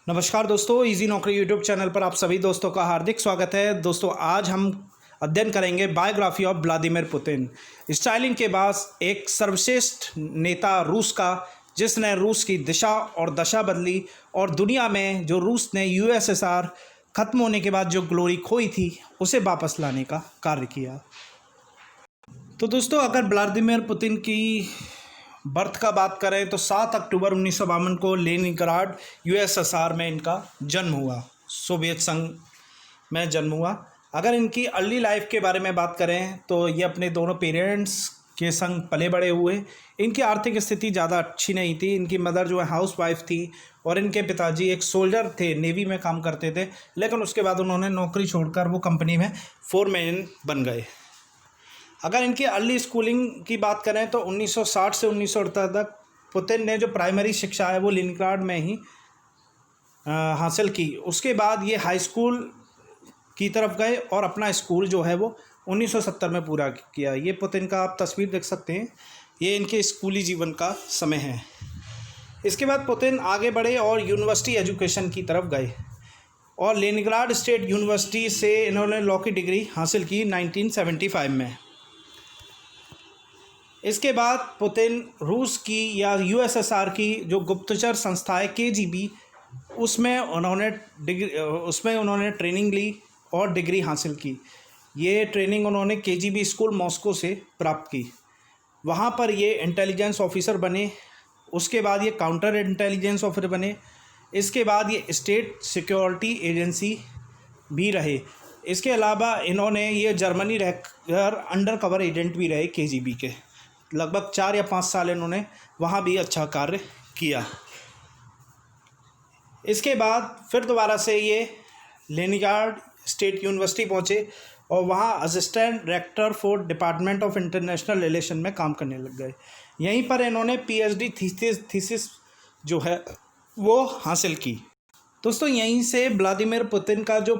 नमस्कार दोस्तों, इजी नौकरी यूट्यूब चैनल पर आप सभी दोस्तों का हार्दिक स्वागत है। दोस्तों आज हम अध्ययन करेंगे biography of Vladimir Putin. Stalin के बाद एक सर्वश्रेष्ठ नेता रूस का, जिसने रूस की दिशा और दशा बदली और दुनिया में जो रूस ने यूएसएसआर खत्म होने के बाद जो ग्लोरी खोई थी उसे वापस लाने का कार्य किया। तो दोस्तों अगर व्लादिमीर पुतिन की बर्थ का बात करें तो 7 अक्टूबर 1952 को लेनिनग्राड यूएसएसआर में इनका जन्म हुआ, सोवियत संघ में जन्म हुआ। अगर इनकी अर्ली लाइफ के बारे में बात करें तो ये अपने दोनों पेरेंट्स के संग पले बड़े हुए। इनकी आर्थिक स्थिति ज़्यादा अच्छी नहीं थी। इनकी मदर जो है हाउस वाइफ थी और इनके पिताजी एक सोल्जर थे, नेवी में काम करते थे, लेकिन उसके बाद उन्होंने नौकरी छोड़कर वो कंपनी में फोरमैन बन गए। अगर इनकी अर्ली स्कूलिंग की बात करें तो 1960 से 1968 तक पुतिन ने जो प्राइमरी शिक्षा है वो लेनिनग्राड में ही हासिल की। उसके बाद ये हाई स्कूल की तरफ गए और अपना स्कूल जो है वो 1970 में पूरा किया। ये पुतिन का आप तस्वीर देख सकते हैं, ये इनके स्कूली जीवन का समय है। इसके बाद पुतिन आगे बढ़े और यूनिवर्सिटी एजुकेशन की तरफ गए और लेनिनग्राड स्टेट यूनिवर्सिटी से इन्होंने लॉ की डिग्री हासिल की 1975 में। इसके बाद पुतिन रूस की या यूएसएसआर की जो गुप्तचर संस्था है केजीबी, उसमें उन्होंने ट्रेनिंग ली और डिग्री हासिल की। ये ट्रेनिंग उन्होंने केजीबी स्कूल मॉस्को से प्राप्त की। वहाँ पर ये इंटेलिजेंस ऑफिसर बने। उसके बाद ये काउंटर इंटेलिजेंस ऑफिसर बने। इसके बाद ये स्टेट सिक्योरिटी एजेंसी भी रहे। इसके अलावा इन्होंने ये जर्मनी रहकर अंडर कवर एजेंट भी रहे केजीबी के। लगभग 4 या 5 साल इन्होंने वहाँ भी अच्छा कार्य किया। इसके बाद फिर दोबारा से ये लेनिनग्राड स्टेट यूनिवर्सिटी पहुँचे और वहाँ assistant rector for department of international relation में काम करने लग गए। यहीं पर इन्होंने पीएचडी थीसिस जो है वो हासिल की। दोस्तों यहीं से व्लादिमीर पुतिन का जो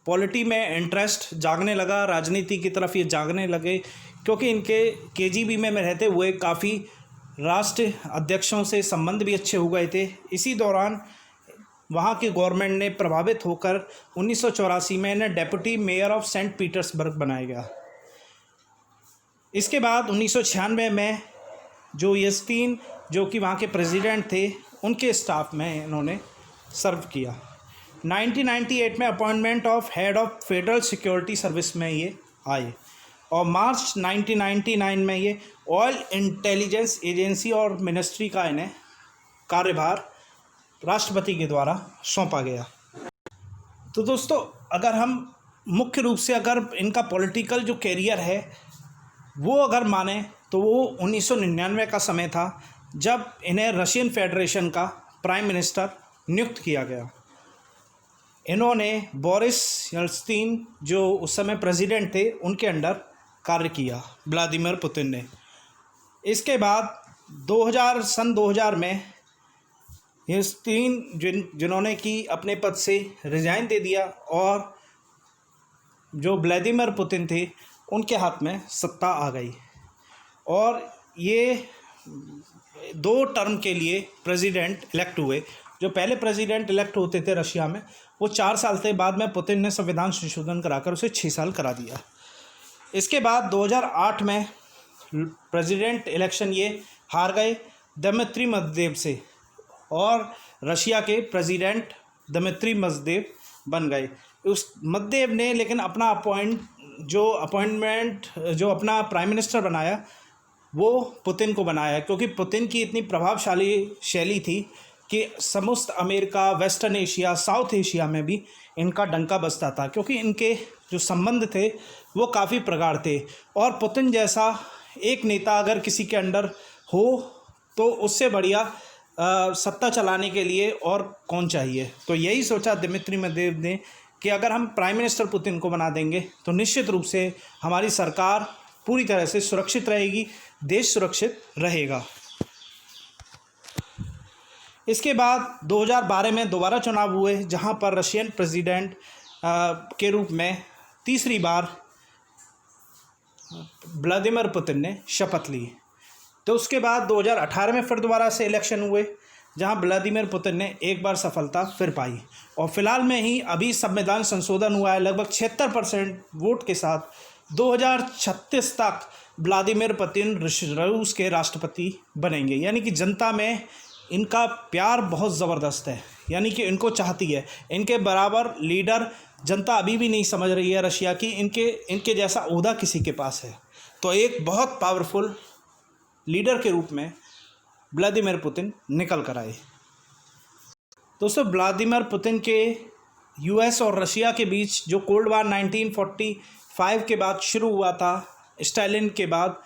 पॉलिटी में इंटरेस्ट जागने लगा, राजनीति की तरफ ये जागने लगे, क्योंकि इनके केजीबी में रहते हुए काफ़ी राष्ट्र अध्यक्षों से संबंध भी अच्छे हो गए थे। इसी दौरान वहाँ की गवर्नमेंट ने प्रभावित होकर 1984 में इन्हें deputy mayor of Saint Petersburg बनाया गया। इसके बाद 1996 में जो येल्त्सिन जो कि वहाँ के प्रेसिडेंट थे, उनके स्टाफ में इन्होंने सर्व किया। 1998 में appointment of head of federal security service में ये आए और मार्च 1999 में ये ऑयल इंटेलिजेंस एजेंसी और मिनिस्ट्री का इन्हें कार्यभार राष्ट्रपति के द्वारा सौंपा गया। तो दोस्तों अगर हम मुख्य रूप से अगर इनका पॉलिटिकल जो कैरियर है वो अगर माने तो वो 1999 का समय था, जब इन्हें रशियन फेडरेशन का प्राइम मिनिस्टर नियुक्त किया गया। इन्होंने बोरिस येल्त्सिन जो उस समय प्रेसिडेंट थे उनके अंडर कार्य किया व्लादिमीर पुतिन ने। इसके बाद 2000 में येल्त्सिन जिन्होंने कि अपने पद से रिजाइन दे दिया और जो व्लादिमीर पुतिन थे उनके हाथ में सत्ता आ गई और ये 2 टर्म के लिए प्रेसिडेंट इलेक्ट हुए। जो पहले प्रेसिडेंट इलेक्ट होते थे रशिया में, वो 4 साल से, बाद में पुतिन ने संविधान संशोधन कराकर उसे 6 साल करा दिया। इसके बाद 2008 में प्रेसिडेंट इलेक्शन ये हार गए दमित्री मेदवेदेव से और रशिया के प्रेसिडेंट दमित्री मेदवेदेव बन गए। उस मेदवेदेव ने लेकिन अपना अपॉइंटमेंट जो अपना प्राइम मिनिस्टर बनाया वो पुतिन को बनाया, क्योंकि पुतिन की इतनी प्रभावशाली शैली थी कि समस्त America, western Asia, south Asia में भी इनका डंका बजता था, क्योंकि इनके जो संबंध थे वो काफ़ी प्रगाढ़ थे। और पुतिन जैसा एक नेता अगर किसी के अंडर हो तो उससे बढ़िया सत्ता चलाने के लिए और कौन चाहिए। तो यही सोचा दमित्री मेदवेदेव ने कि अगर हम प्राइम मिनिस्टर पुतिन को बना देंगे तो निश्चित रूप से हमारी सरकार पूरी तरह से सुरक्षित रहेगी, देश सुरक्षित रहेगा। इसके बाद 2012 में दोबारा चुनाव हुए, जहां पर रशियन प्रेसिडेंट के रूप में तीसरी बार व्लादिमीर पुतिन ने शपथ ली। तो उसके बाद 2018 में फिर दोबारा से इलेक्शन हुए, जहां व्लादिमीर पुतिन ने एक बार सफलता फिर पाई। और फिलहाल में ही अभी संविधान संशोधन हुआ है लगभग 76% वोट के साथ। 2036 तक व्लादिमीर पुतिन रूस के राष्ट्रपति बनेंगे। यानी कि जनता में इनका प्यार बहुत ज़बरदस्त है, यानी कि इनको चाहती है। इनके बराबर लीडर जनता अभी भी नहीं समझ रही है रशिया की, इनके जैसा ओहदा किसी के पास है। तो एक बहुत पावरफुल लीडर के रूप में व्लादिमीर पुतिन निकल कर आए। दोस्तों, व्लादिमीर पुतिन के यूएस और रशिया के बीच जो कोल्ड वार 1945 के बाद शुरू हुआ था, स्टालिन के बाद,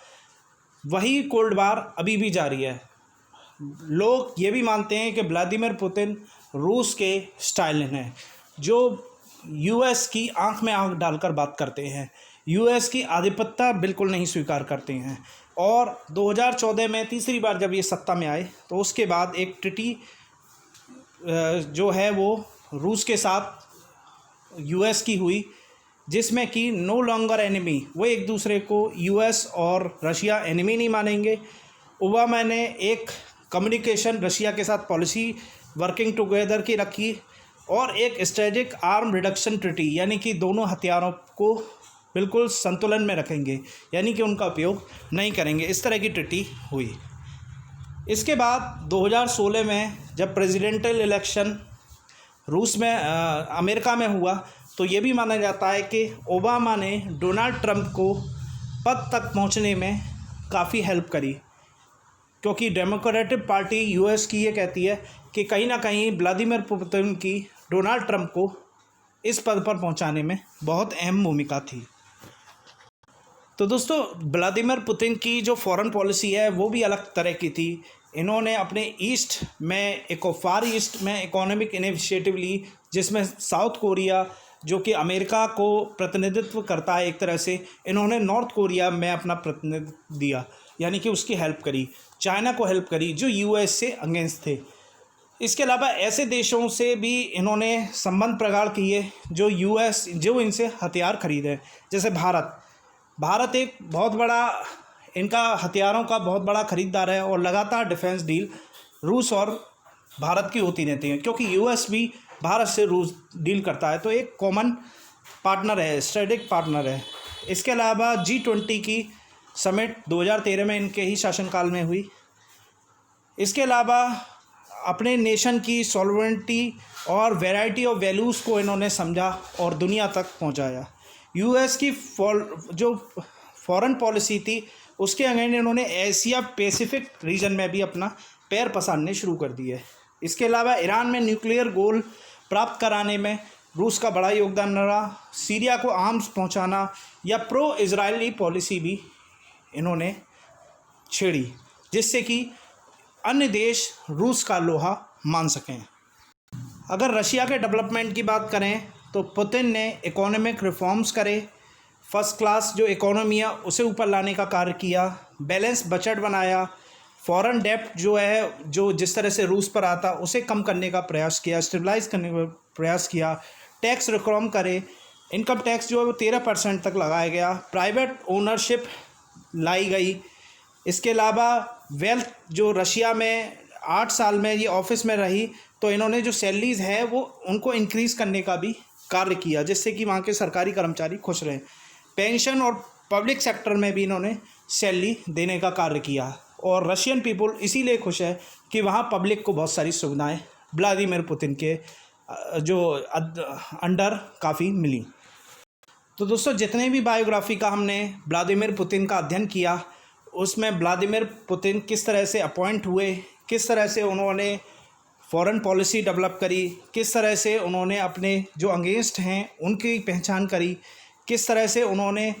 वही कोल्ड वार अभी भी जारी है। लोग ये भी मानते हैं कि व्लादिमीर पुतिन रूस के स्टालिन हैं, जो यूएस की आंख में आंख डालकर बात करते हैं, यूएस की आधिपत्य बिल्कुल नहीं स्वीकार करते हैं। और 2014 में तीसरी बार जब ये सत्ता में आए तो उसके बाद एक ट्रीटी जो है वो रूस के साथ यूएस की हुई, जिसमें कि नो लॉन्गर एनिमी, वो एक दूसरे को यूएस और रशिया एनिमी नहीं मानेंगे। ओबामा ने एक कम्युनिकेशन रशिया के साथ पॉलिसी वर्किंग टुगेदर की रखी और एक स्ट्रेटेजिक आर्म रिडक्शन ट्रीटी, यानी कि दोनों हथियारों को बिल्कुल संतुलन में रखेंगे, यानी कि उनका उपयोग नहीं करेंगे, इस तरह की ट्रीटी हुई। इसके बाद 2016 में जब प्रेसिडेंशियल इलेक्शन रूस में अमेरिका में हुआ तो ये भी माना जाता है कि ओबामा ने डोनाल्ड ट्रंप को पद तक पहुंचने में काफ़ी हेल्प करी, क्योंकि डेमोक्रेटिक पार्टी यूएस की ये कहती है कि कहीं ना कहीं व्लादिमीर पुतिन की डोनाल्ड ट्रंप को इस पद पर पहुंचाने में बहुत अहम भूमिका थी। तो दोस्तों, व्लादिमीर पुतिन की जो फॉरेन पॉलिसी है वो भी अलग तरह की थी। इन्होंने अपने ईस्ट में फार ईस्ट में इकोनॉमिक इनिशिएटिव ली, जिसमें साउथ कोरिया जो कि अमेरिका को प्रतिनिधित्व करता है एक तरह से, इन्होंने नॉर्थ कोरिया में अपना प्रतिनिधित्व दिया, यानी कि उसकी हेल्प करी। चाइना को हेल्प करी जो यूएस से अगेंस्ट थे। इसके अलावा ऐसे देशों से भी इन्होंने संबंध प्रगाढ़ किए जो इनसे हथियार खरीदे, जैसे भारत एक बहुत बड़ा इनका हथियारों का बहुत बड़ा खरीदार है और लगातार डिफेंस डील रूस और भारत की होती रहती हैं, क्योंकि यूएस भी भारत से रूस डील करता है, तो एक कॉमन पार्टनर है, स्ट्रेटेजिक पार्टनर है। इसके अलावा G20 की समिट 2013 में इनके ही शासनकाल में हुई। इसके अलावा अपने नेशन की सॉल्वेंटी और वैरायटी ऑफ वैल्यूज़ को इन्होंने समझा और दुनिया तक पहुंचाया। यूएस की जो फॉरेन पॉलिसी थी उसके अगेंस्ट इन्होंने एशिया पैसिफिक रीजन में भी अपना पैर पसारने शुरू कर दिए। इसके अलावा ईरान में न्यूक्लियर गोल प्राप्त कराने में रूस का बड़ा योगदान रहा। सीरिया को आर्म्स पहुंचाना या प्रो इजरायली पॉलिसी भी इन्होंने छेड़ी, जिससे कि अन्य देश रूस का लोहा मान सकें। अगर रशिया के डेवलपमेंट की बात करें तो पुतिन ने इकोनॉमिक रिफॉर्म्स करे, फर्स्ट क्लास जो इकोनॉमी है उसे ऊपर लाने का कार्य किया, बैलेंस बजट बनाया, फॉरेन डेब्ट जो जिस तरह से रूस पर आता उसे कम करने का प्रयास किया, स्टेबलाइज करने का प्रयास किया, टैक्स रिफॉर्म करे, इनकम टैक्स जो है वो 13% तक लगाया गया, प्राइवेट ओनरशिप लाई गई। इसके अलावा वेल्थ जो रशिया में 8 साल में ये ऑफिस में रही तो इन्होंने जो सैलरीज है वो उनको इंक्रीज़ करने का भी कार्य किया, जिससे कि वहाँ के सरकारी कर्मचारी खुश रहें। पेंशन और पब्लिक सेक्टर में भी इन्होंने सैलरी देने का कार्य किया और रशियन पीपल इसीलिए खुश है कि वहाँ पब्लिक को बहुत सारी सुविधाएं व्लादिमीर पुतिन के जो अंडर काफ़ी मिली। तो दोस्तों, जितने भी बायोग्राफी का हमने व्लादिमीर पुतिन का अध्ययन किया उसमें व्लादिमीर पुतिन किस तरह से अपॉइंट हुए, किस तरह से उन्होंने फॉरेन पॉलिसी डेवलप करी, किस तरह से उन्होंने अपने जो अगेंस्ट हैं उनकी पहचान करी, किस तरह से उन्होंने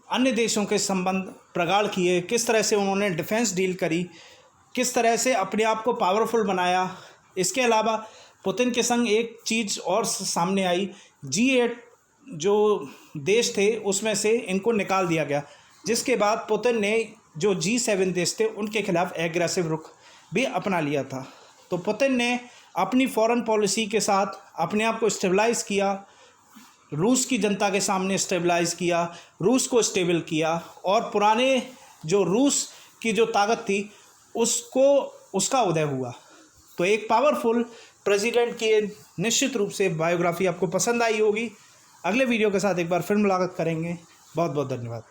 अन्य देशों के संबंध प्रगाढ़ किए, किस तरह से उन्होंने डिफेंस डील करी, किस तरह से अपने आप को पावरफुल बनाया। इसके अलावा पुतिन के संग एक चीज़ और सामने आई, G8 जो देश थे उसमें से इनको निकाल दिया गया, जिसके बाद पुतिन ने जो G7 देश थे उनके खिलाफ एग्रेसिव रुख भी अपना लिया था। तो पुतिन ने अपनी फॉरेन पॉलिसी के साथ अपने आप को स्टेबलाइज़ किया, रूस की जनता के सामने स्टेबलाइज़ किया, रूस को स्टेबल किया और पुराने जो रूस की जो ताकत थी उसका उदय हुआ। तो एक पावरफुल प्रेसिडेंट की निश्चित रूप से बायोग्राफी आपको पसंद आई होगी। अगले वीडियो के साथ एक बार फिर मुलाकात करेंगे। बहुत बहुत धन्यवाद।